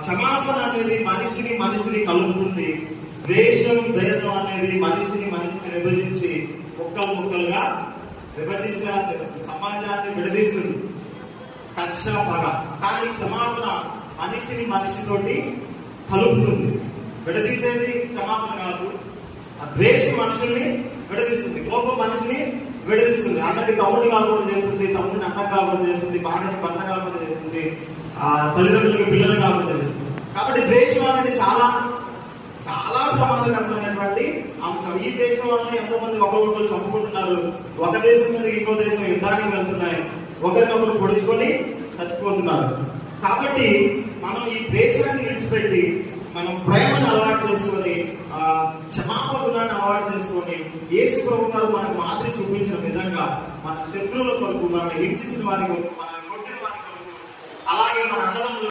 క్షమాపణ అనేది మనిషిని కలుపుతుంది. ద్వేషం భేదం అనేది మనిషిని విభజించి ముక్కలుగా విభజించేలా చేస్తుంది, సమాజాన్ని విడదీస్తుంది. కక్ష పగ. కానీ క్షమాపణ మనిషితోటి కలుపుతుంది. విడదీసేది క్షమాపణ కాదు. ఆ ద్వేషం మనుషుల్ని విడదీస్తుంది, కోపం మనిషిని విడదీస్తుంది. అన్నకి తమ్ముడు కాకుండా చేస్తుంది, తమ్ముడిని అన్న కాకుండా చేస్తుంది, భార్యని భర్త కాకుండా చేస్తుంది, తల్లిదండ్రులకు పిల్లలు కాకుండా చేస్తుంది. కాబట్టి ద్వేషం అనేది చాలా చాలా ప్రమాదకరమైనటువంటి అంశం. ఈ దేశం వల్ల ఎంతో మంది ఒకరు చంపుకుంటున్నారు. ఒక దేశం మీద ఇంకో దేశం యుద్ధానికి వెళ్తున్నాయి, ఒకరినొకరు పొడుచుకొని చచ్చిపోతున్నారు. కాబట్టి మనం ఈ దేశాన్ని విడిచిపెట్టి మనం ప్రేమను అలవాటు చేసుకొని క్షమాపణ గుణాన్ని అలవాటు చేసుకొని యేసు ప్రభు గారు మనకు మాదిరి చూపించిన విధంగా మన శత్రువుల కొరకు, మనల్ని హింసించిన వారి కొరకు, మనల్ని కొట్టిన వారి కొరకు, అలాగే మన అన్నదమ్ముల